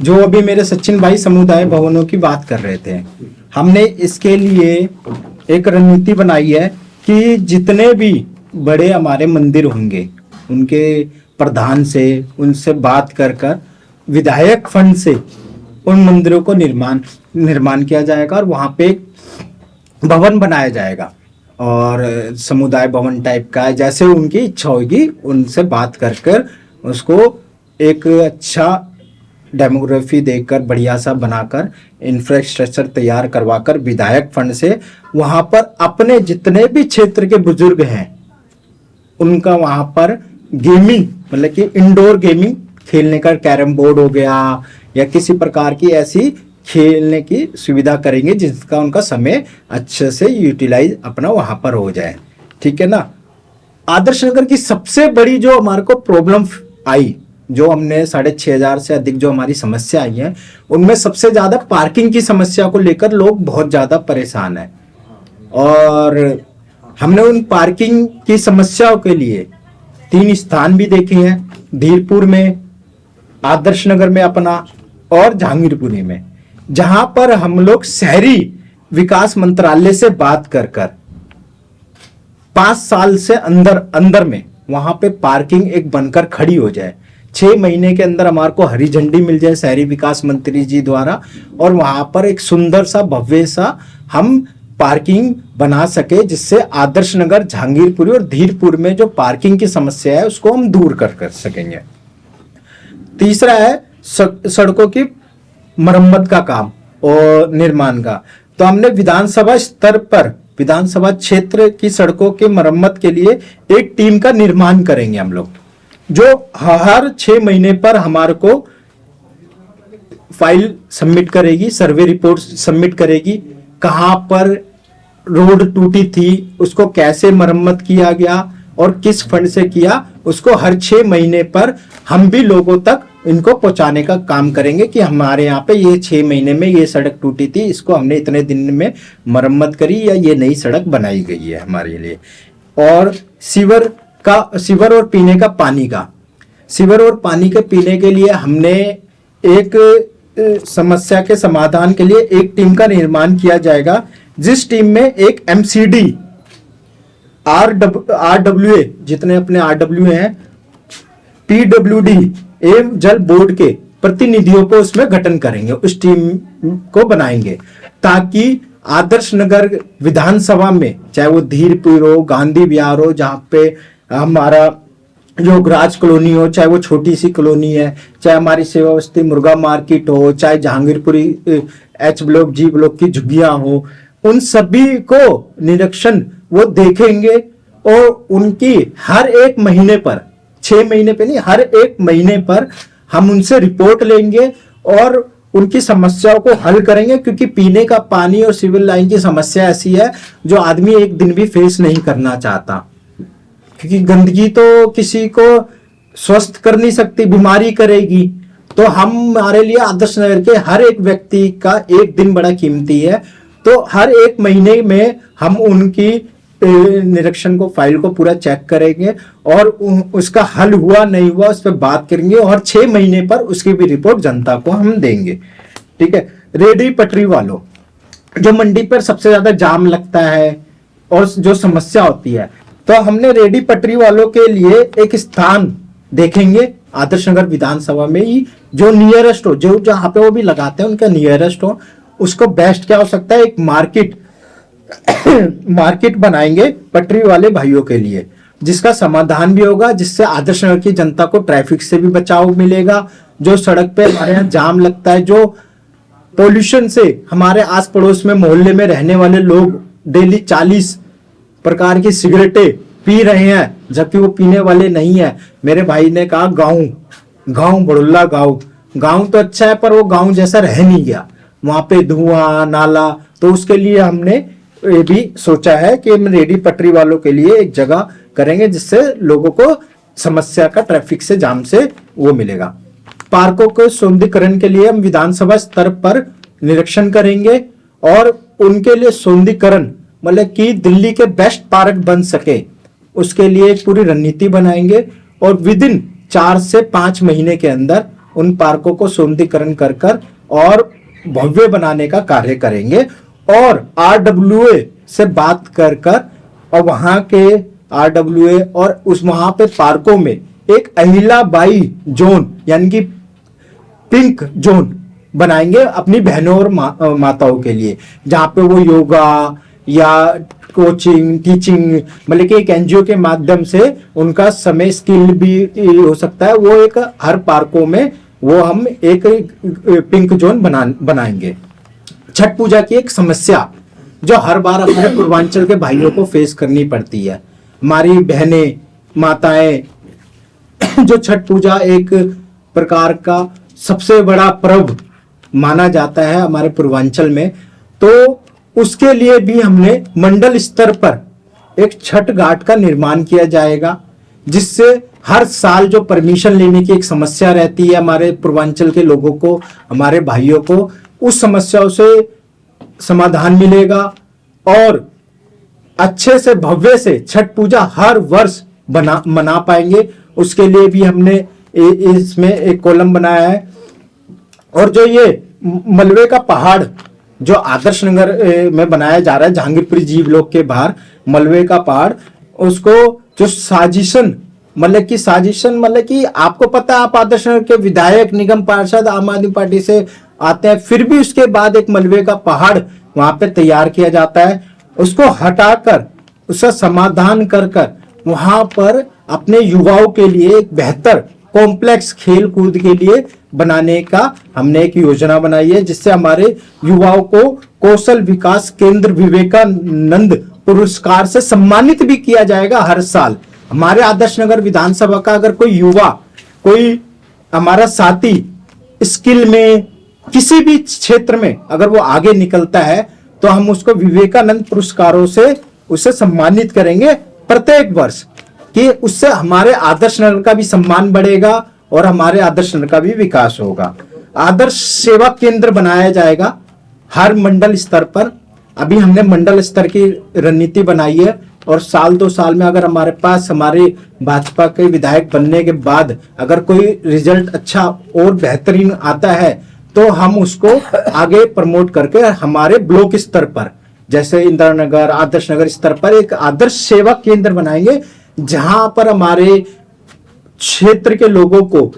जो अभी मेरे सचिन भाई समुदाय भवनों की बात कर रहे थे, हमने इसके लिए एक रणनीति बनाई है कि जितने भी बड़े हमारे मंदिर होंगे उनके प्रधान से उनसे बात कर कर विधायक फंड से उन मंदिरों को निर्माण किया जाएगा और वहाँ पे एक भवन बनाया जाएगा और समुदाय भवन टाइप का, जैसे उनकी इच्छा होगी उनसे बात कर कर उसको एक अच्छा डेमोग्राफी देकर बढ़िया सा बनाकर इंफ्रास्ट्रक्चर तैयार करवाकर विधायक फंड से वहाँ पर अपने जितने भी क्षेत्र के बुजुर्ग हैं उनका वहाँ पर गेमिंग मतलब कि इंडोर गेमिंग खेलने का, कैरम बोर्ड हो गया या किसी प्रकार की ऐसी खेलने की सुविधा करेंगे जिसका उनका समय अच्छे से यूटिलाइज अपना वहाँ पर हो जाए। ठीक है ना। आदर्श नगर की सबसे बड़ी जो हमारे को प्रॉब्लम आई, जो हमने 6,500 से अधिक जो हमारी समस्या आई है, उनमें सबसे ज्यादा पार्किंग की समस्या को लेकर लोग बहुत ज्यादा परेशान हैं और हमने उन पार्किंग की समस्याओं के लिए 3 स्थान भी देखे हैं, धीरपुर में, आदर्श नगर में अपना और जहांगीरपुरी में, जहां पर हम लोग शहरी विकास मंत्रालय से बात कर कर 5 साल से अंदर में वहां पे पार्किंग एक बनकर खड़ी हो जाए, 6 महीने के अंदर हमारे को हरी झंडी मिल जाए शहरी विकास मंत्री जी द्वारा और वहां पर एक सुंदर सा भव्य सा हम पार्किंग बना सके, जिससे आदर्श नगर, जहांगीरपुरी और धीरपुर में जो पार्किंग की समस्या है उसको हम दूर कर सकेंगे। तीसरा है सड़कों की मरम्मत का काम और निर्माण का। तो हमने विधानसभा स्तर पर विधानसभा क्षेत्र की सड़कों की मरम्मत के लिए एक टीम का निर्माण करेंगे हम लोग, जो हर 6 महीने पर हमारे को फाइल सबमिट करेगी, सर्वे रिपोर्ट सबमिट करेगी, कहां पर रोड टूटी थी, उसको कैसे मरम्मत किया गया और किस फंड से किया, उसको हर 6 महीने पर हम भी लोगों तक इनको पहुंचाने का काम करेंगे कि हमारे यहाँ पे ये 6 महीने में ये सड़क टूटी थी, इसको हमने इतने दिन में मरम्मत करी या ये नई सड़क बनाई गई है हमारे लिए। और सीवर और पीने का पानी का, सीवर और पानी के पीने के लिए हमने एक समस्या के समाधान के लिए एक टीम का निर्माण किया जाएगा, जिस टीम में एक MCD, RWA, जितने अपने RWA हैं, PWD एवं जल बोर्ड के प्रतिनिधियों को उसमें गठन करेंगे, उस टीम को बनाएंगे, ताकि आदर्श नगर विधानसभा में चाहे वो धीरपुर हो, गांधी विहार हो, जहाँ पे हमारा जो राज कॉलोनी हो, चाहे वो छोटी सी कॉलोनी है, चाहे हमारी सेवा बस्ती मुर्गा मार्केट हो, चाहे Jahangirpuri H block, G block की झुग्गियां हो, उन सभी को निरीक्षण वो देखेंगे और उनकी हर एक महीने पर, 6 महीने पे नहीं, हर एक महीने पर हम उनसे रिपोर्ट लेंगे और उनकी समस्याओं को हल करेंगे, क्योंकि पीने का पानी और सिविल लाइन की समस्या ऐसी है जो आदमी एक दिन भी फेस नहीं करना चाहता, क्योंकि गंदगी तो किसी को स्वस्थ कर नहीं सकती, बीमारी करेगी। तो हमारे लिए आदर्श नगर के हर एक व्यक्ति का एक दिन बड़ा कीमती है, तो हर एक महीने में हम उनकी निरीक्षण को, फाइल को पूरा चेक करेंगे और उसका हल हुआ नहीं हुआ उस पर बात करेंगे और 6 महीने पर उसकी भी रिपोर्ट जनता को हम देंगे। ठीक है। रेडी पटरी वालों, जो मंडी पर सबसे ज्यादा जाम लगता है और जो समस्या होती है, तो हमने रेडी पटरी वालों के लिए एक स्थान देखेंगे आदर्श नगर विधानसभा में ही, जो नियरेस्ट हो, जो जहां पे वो भी लगाते हैं उनका नियरेस्ट हो। उसको बेस्ट क्या हो सकता है, एक मार्केट बनाएंगे पटरी वाले भाइयों के लिए, जिसका समाधान भी होगा, जिससे आदर्श नगर की जनता को ट्रैफिक से भी बचाव मिलेगा। जो सड़क पे हमारे यहाँ जाम लगता है, जो पोल्यूशन से हमारे आस पड़ोस में मोहल्ले में रहने वाले लोग डेली 40 प्रकार की सिगरेटें पी रहे हैं, जबकि वो पीने वाले नहीं है। मेरे भाई ने कहा गाँव बड़ुल्ला गाँव तो अच्छा है, पर वो गाँव जैसा रह नहीं गया, वहां पे धुआं नाला। तो उसके लिए हमने ये भी सोचा है कि हम रेडी पटरी वालों के लिए एक जगह करेंगे, जिससे लोगों को समस्या का, ट्रैफिक से, जाम से वो मिलेगा। पार्कों को सौंदर्यीकरण के लिए हम विधानसभा स्तर पर निरीक्षण करेंगे और उनके लिए सौंदर्यीकरण मतलब कि दिल्ली के बेस्ट पार्क बन सके, उसके लिए एक पूरी रणनीति बनाएंगे और विदिन 4 से 5 महीने के अंदर उन पार्कों को सौंदर्यीकरण कर कर और भव्य बनाने का कार्य करेंगे। और आरडब्ल्यूए से बात कर कर और वहां के आरडब्ल्यूए और उस वहां पे पार्कों में एक अहिलाबाई जोन यानी कि पिंक जोन बनाएंगे अपनी बहनों और माताओं के लिए, जहाँ पे वो योगा या कोचिंग टीचिंग मतलब कि एक एनजीओ के माध्यम से उनका समय स्किल भी हो सकता है। वो एक हर पार्कों में वो हम एक पिंक जोन बनाएंगे। छठ पूजा की एक समस्या जो हर बार अपने पूर्वांचल के भाइयों को फेस करनी पड़ती है, हमारी बहनें माताएं, जो छठ पूजा एक प्रकार का सबसे बड़ा पर्व माना जाता है हमारे पूर्वांचल में, तो उसके लिए भी हमने मंडल स्तर पर एक छठ घाट का निर्माण किया जाएगा, जिससे हर साल जो परमिशन लेने की एक समस्या रहती है हमारे पूर्वांचल के लोगों को, हमारे भाइयों को, उस समस्याओं से समाधान मिलेगा और अच्छे से भव्य से छठ पूजा हर वर्ष मना पाएंगे। उसके लिए भी हमने इसमें एक कॉलम बनाया है। और जो ये मलबे का पहाड़ जो आदर्श नगर में बनाया जा रहा है, जहांगीरपुरी जीवलोक के बाहर मलबे का पहाड़, उसको जो साजिशन मतलब कि आपको पता है आप आदर्श नगर के विधायक, निगम पार्षद आम आदमी पार्टी से आते हैं, फिर भी उसके बाद एक मलबे का पहाड़ वहां पे तैयार किया जाता है। उसको हटाकर उसका समाधान कर कर वहां पर अपने युवाओं के लिए एक बेहतर कॉम्प्लेक्स खेल कूद के लिए बनाने का हमने एक योजना बनाई है, जिससे हमारे युवाओं को कौशल विकास केंद्र विवेकानंद पुरस्कार से सम्मानित भी किया जाएगा हर साल। हमारे आदर्श नगर विधानसभा का अगर कोई युवा, कोई हमारा साथी स्किल में किसी भी क्षेत्र में अगर वो आगे निकलता है तो हम उसको विवेकानंद पुरस्कारों से उसे सम्मानित करेंगे प्रत्येक वर्ष, कि उससे हमारे आदर्श नगर का भी सम्मान बढ़ेगा और हमारे आदर्श नगर का भी विकास होगा। आदर्श सेवा केंद्र बनाया जाएगा हर मंडल स्तर पर। अभी हमने मंडल स्तर की रणनीति बनाई है और साल 2 साल में अगर हमारे पास हमारे भाजपा के विधायक बनने के बाद अगर कोई रिजल्ट अच्छा और बेहतरीन आता है तो हम उसको आगे प्रमोट करके हमारे ब्लॉक स्तर पर, जैसे इंदिरा नगर, आदर्श नगर स्तर पर एक आदर्श सेवा केंद्र बनाएंगे, जहां पर हमारे क्षेत्र के लोगों को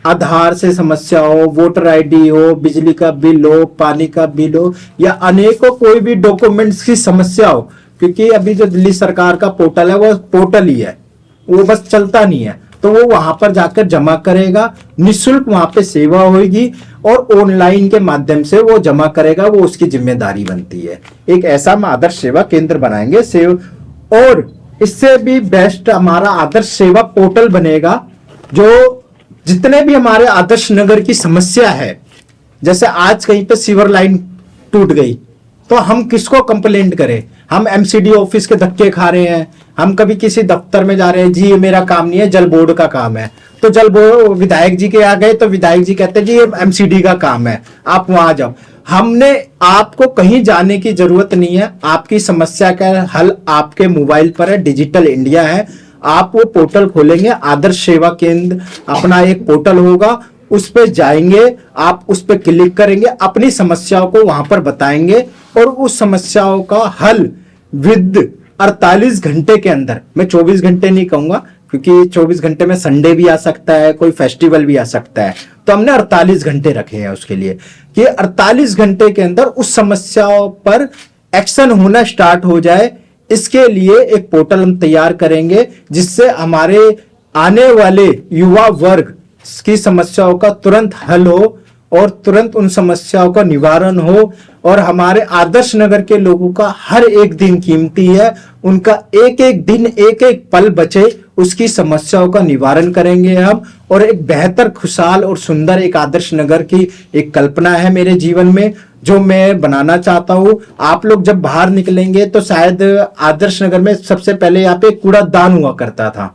आधार से समस्या हो, वोटर आईडी हो, बिजली का बिल हो, पानी का बिल हो या अनेकों कोई भी डॉक्यूमेंट्स की समस्या हो, क्योंकि अभी जो दिल्ली सरकार का पोर्टल है वो पोर्टल ही है, वो बस चलता नहीं है, तो वो वहां पर जाकर जमा करेगा, निःशुल्क वहां पे सेवा होगी और ऑनलाइन के माध्यम से वो जमा करेगा, वो उसकी जिम्मेदारी बनती है। एक ऐसा हम आदर्श सेवा केंद्र बनाएंगे और इससे भी बेस्ट हमारा आदर्श सेवा पोर्टल बनेगा, जो जितने भी हमारे आदर्श नगर की समस्या है, जैसे आज कहीं पे सीवर लाइन टूट गई तो हम किसको कंप्लेंट करें, हम एमसीडी ऑफिस के धक्के खा रहे हैं, हम कभी किसी दफ्तर में जा रहे हैं, जी ये मेरा काम नहीं है, जल बोर्ड का काम है, तो जल बोर्ड विधायक जी के आ गए तो विधायक जी कहते हैं जी ये एमसीडी का काम है, आप वहां जाओ। हमने आपको कहीं जाने की जरूरत नहीं है, आपकी समस्या का हल आपके मोबाइल पर है, डिजिटल इंडिया है। आप वो पोर्टल खोलेंगे, आदर्श सेवा केंद्र अपना एक पोर्टल होगा, उस पर जाएंगे, आप उस पर क्लिक करेंगे, अपनी समस्याओं को वहां पर बताएंगे और उस समस्याओं का हल विद 48 घंटे के अंदर, मैं 24 घंटे नहीं कहूंगा क्योंकि 24 घंटे में संडे भी आ सकता है, कोई फेस्टिवल भी आ सकता है, तो हमने 48 घंटे रखे हैं उसके लिए कि 48 घंटे के अंदर उस समस्याओं पर एक्शन होना स्टार्ट हो जाए। इसके लिए एक पोर्टल हम तैयार करेंगे, जिससे हमारे आने वाले युवा वर्ग की समस्याओं का तुरंत हल हो और तुरंत उन समस्याओं का निवारण हो और हमारे आदर्श नगर के लोगों का हर एक दिन कीमती है, उनका एक एक दिन एक एक पल बचे, उसकी समस्याओं का निवारण करेंगे हम और एक बेहतर, खुशहाल और सुंदर एक आदर्श नगर की एक कल्पना है मेरे जीवन में जो मैं बनाना चाहता हूं। आप लोग जब बाहर निकलेंगे तो शायद आदर्श नगर में सबसे पहले यहाँ पे कूड़ादान हुआ करता था,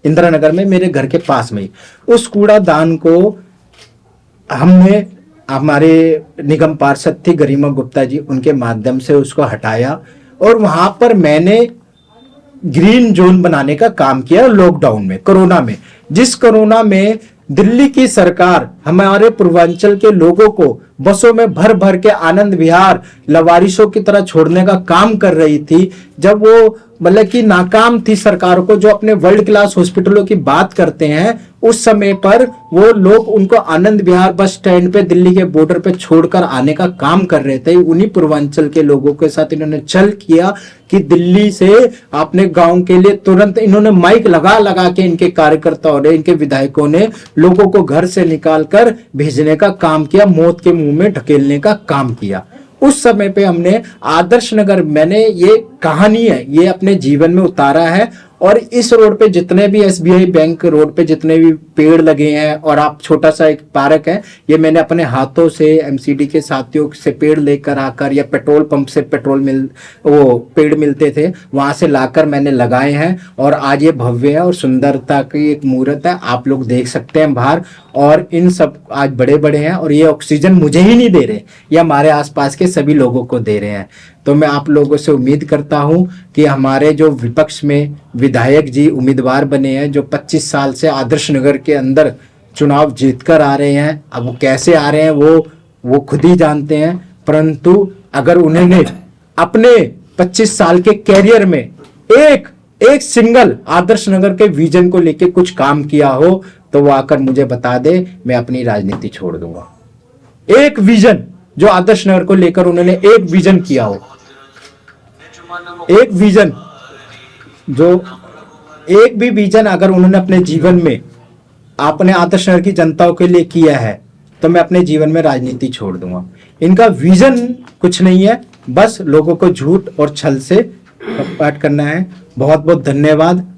इंदिरा नगर में मेरे घर के पास में ही। उस कूड़ादान को हमने, हमारे निगम पार्षद थी गरिमा गुप्ता जी, उनके माध्यम से उसको हटाया और वहां पर मैंने ग्रीन जोन बनाने का काम किया लॉकडाउन में, कोरोना में। जिस कोरोना में दिल्ली की सरकार हमारे पूर्वांचल के लोगों को बसों में भर भर के आनंद विहार लवारिसों की तरह छोड़ने का काम कर रही थी, जब वो मतलब कि नाकाम थी सरकार को, जो अपने वर्ल्ड क्लास हॉस्पिटलों की बात करते हैं, उस समय पर वो लोग उनको आनंद विहार बस स्टैंड पे दिल्ली के बॉर्डर पे छोड़कर आने का काम कर रहे थे। उन्हीं पूर्वांचल के लोगों के साथ इन्होंने छल किया कि दिल्ली से अपने गांव के लिए तुरंत इन्होंने माइक लगा लगा के इनके कार्यकर्ताओं ने, इनके विधायकों ने लोगों को घर से निकालकर भेजने का काम किया, मौत के मुंह में ढकेलने का काम किया। उस समय पे हमने आदर्श नगर, मैंने ये कहानी है ये अपने जीवन में उतारा है, और इस रोड पे जितने भी एसबीआई बैंक रोड पे जितने भी पेड़ लगे हैं, और आप छोटा सा एक पार्क है, ये मैंने अपने हाथों से एमसीडी के साथियों से पेड़ लेकर आकर, या पेट्रोल पंप से वो पेड़ मिलते थे वहां से लाकर मैंने लगाए हैं, और आज ये भव्य है और सुंदरता की एक मूर्त है, आप लोग देख सकते हैं बाहर। और इन सब आज बड़े बड़े हैं, और ये ऑक्सीजन मुझे ही नहीं दे रहे, ये हमारे आसपास के सभी लोगों को दे रहे हैं। तो मैं आप लोगों से उम्मीद करता हूं कि हमारे जो विपक्ष में विधायक जी उम्मीदवार बने हैं, जो 25 साल से आदर्श नगर के अंदर चुनाव जीतकर आ रहे हैं, अब वो कैसे आ रहे हैं वो खुद ही जानते हैं, परंतु अगर उन्होंने अपने 25 साल के कैरियर में एक सिंगल आदर्श नगर के विजन को लेके कुछ काम किया हो, तो वो आकर मुझे बता दे, मैं अपनी राजनीति छोड़ दूंगा। एक विजन जो आदर्श नगर को लेकर उन्होंने एक विजन किया हो, एक विजन, जो एक भी विजन अगर उन्होंने अपने जीवन में अपने आदर्श नगर की जनताओं के लिए किया है, तो मैं अपने जीवन में राजनीति छोड़ दूंगा। इनका विजन कुछ नहीं है, बस लोगों को झूठ और छल से कपट करना है। बहुत बहुत धन्यवाद।